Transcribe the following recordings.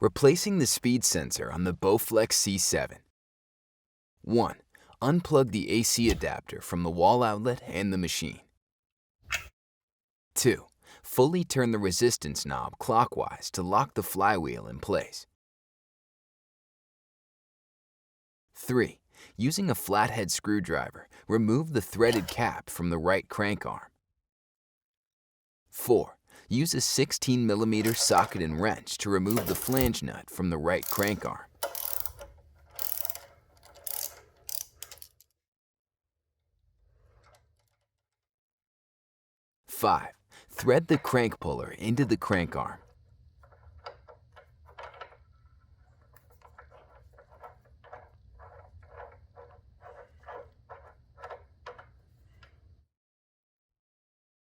Replacing the speed sensor on the Bowflex C7. 1. Unplug the AC adapter from the wall outlet and the machine. 2. Fully turn the resistance knob clockwise to lock the flywheel in place. 3. Using a flathead screwdriver, remove the threaded cap from the right crank arm. 4. Use a 16mm socket and wrench to remove the flange nut from the right crank arm. 5. Thread the crank puller into the crank arm.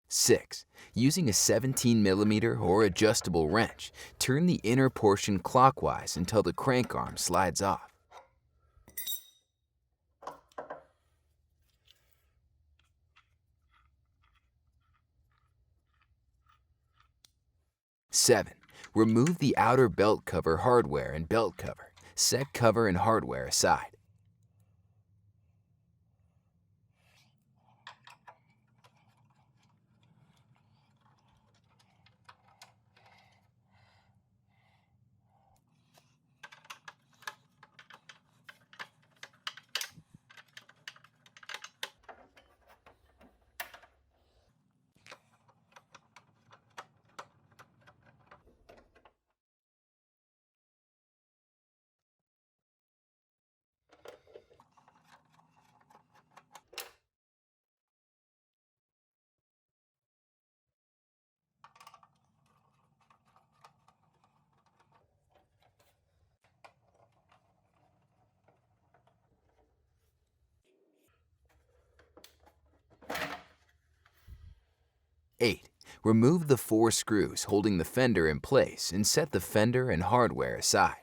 6. Using a 17mm or adjustable wrench, turn the inner portion clockwise until the crank arm slides off. 7. Remove the outer belt cover hardware and belt cover. Set cover and hardware aside. 8. Remove the 4 screws holding the fender in place and set the fender and hardware aside.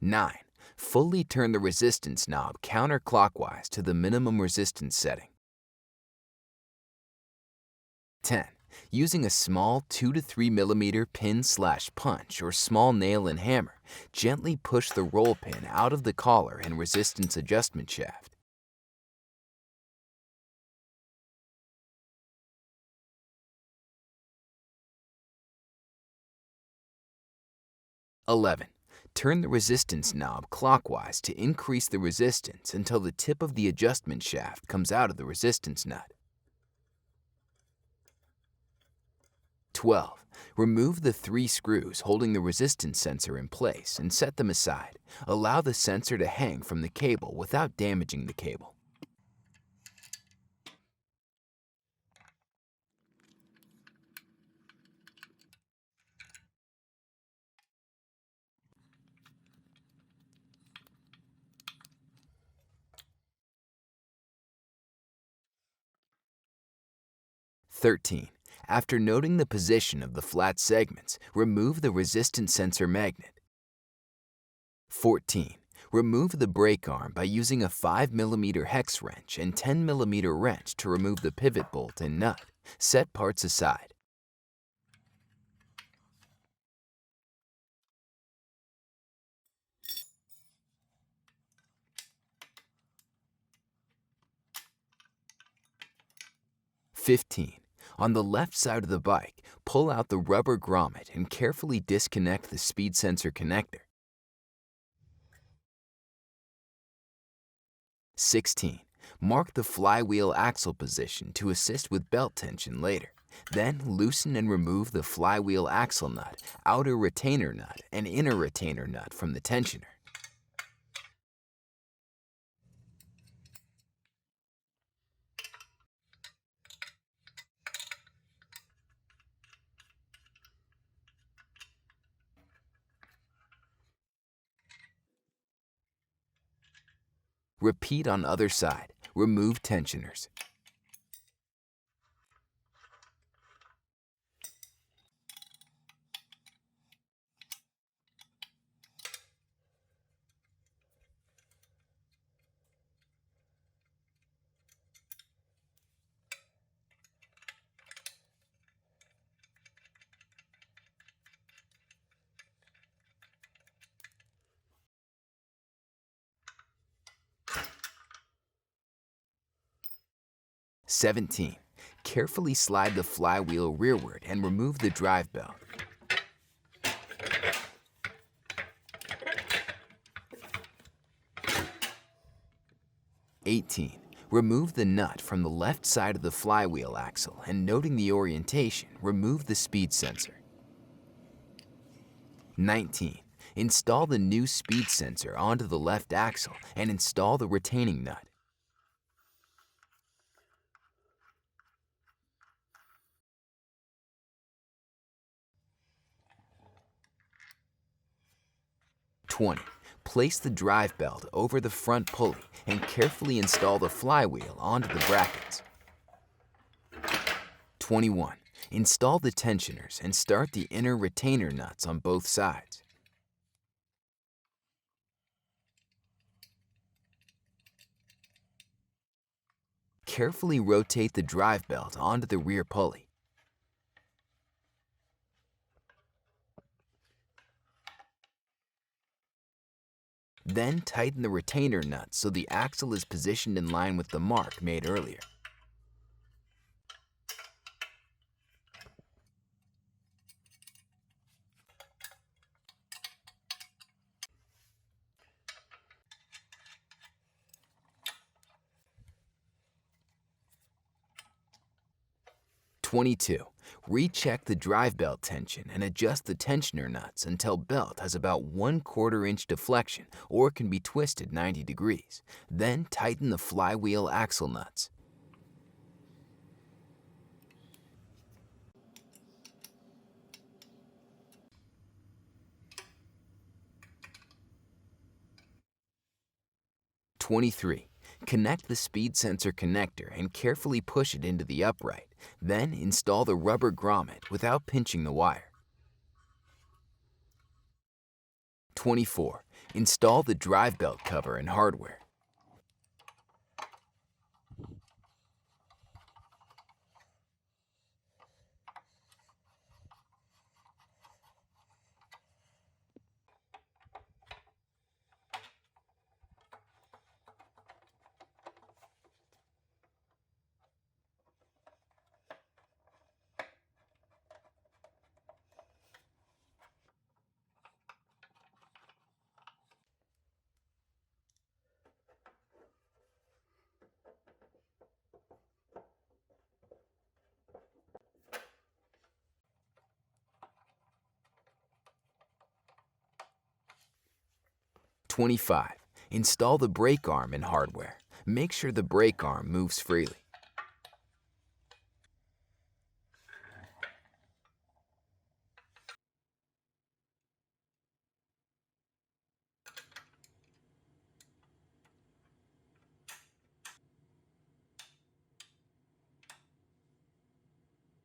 9. Fully turn the resistance knob counterclockwise to the minimum resistance setting. 10. Using a small 2 to 3mm pin/punch or small nail and hammer, gently push the roll pin out of the collar and resistance adjustment shaft. 11. Turn the resistance knob clockwise to increase the resistance until the tip of the adjustment shaft comes out of the resistance nut. 12. Remove the 3 screws holding the resistance sensor in place and set them aside. Allow the sensor to hang from the cable without damaging the cable. 13. After noting the position of the flat segments, remove the resistance sensor magnet. 14. Remove the brake arm by using a 5mm hex wrench and 10mm wrench to remove the pivot bolt and nut. Set parts aside. 15. On the left side of the bike, pull out the rubber grommet and carefully disconnect the speed sensor connector. 16. Mark the flywheel axle position to assist with belt tension later. Then loosen and remove the flywheel axle nut, outer retainer nut, and inner retainer nut from the tensioner. Repeat on other side. Remove tensioners. (17) Carefully slide the flywheel rearward and remove the drive belt. (18) Remove the nut from the left side of the flywheel axle and, noting the orientation, remove the speed sensor. 19. Install the new speed sensor onto the left axle and install the retaining nut. 20. Place the drive belt over the front pulley and carefully install the flywheel onto the brackets. 21. Install the tensioners and start the inner retainer nuts on both sides. 22. Carefully rotate the drive belt onto the rear pulley. 23. Then tighten the retainer nuts so the axle is positioned in line with the mark made earlier. 22. Recheck the drive belt tension and adjust the tensioner nuts until belt has about 1/4 inch deflection or can be twisted 90 degrees. Then tighten the flywheel axle nuts. 23. Connect the speed sensor connector and carefully push it into the upright. Then install the rubber grommet without pinching the wire. 24. Install the drive belt cover and hardware. 25. Install the brake arm and hardware. Make sure the brake arm moves freely.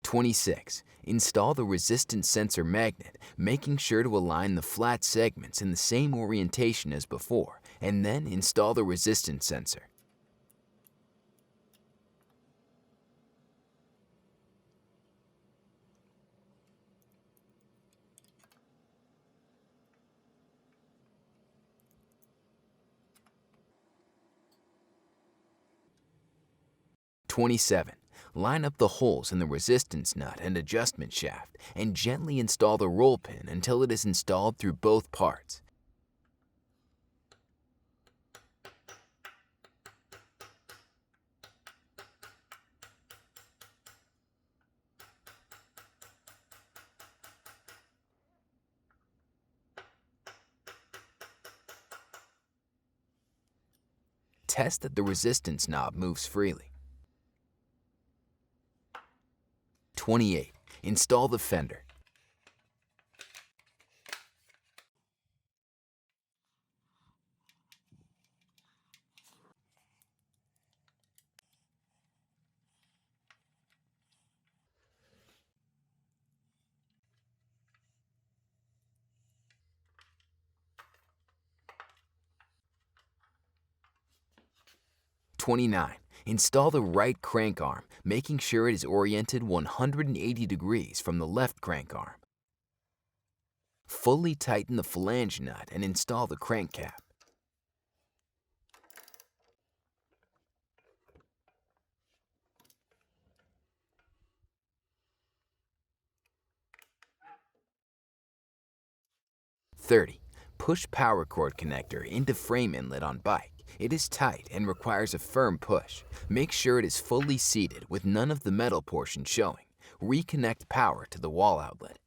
26. Install the resistance sensor magnet, making sure to align the flat segments in the same orientation as before, and then install the resistance sensor. 27. Line up the holes in the resistance nut and adjustment shaft and gently install the roll pin until it is installed through both parts. Test that the resistance knob moves freely. 28. Install the fender. 29. Install the right crank arm, making sure it is oriented 180 degrees from the left crank arm. Fully tighten the flange nut and install the crank cap. "30. Push power cord connector into frame inlet on bike. It is tight and requires a firm push. Make sure it is fully seated with none of the metal portion showing. Reconnect power to the wall outlet.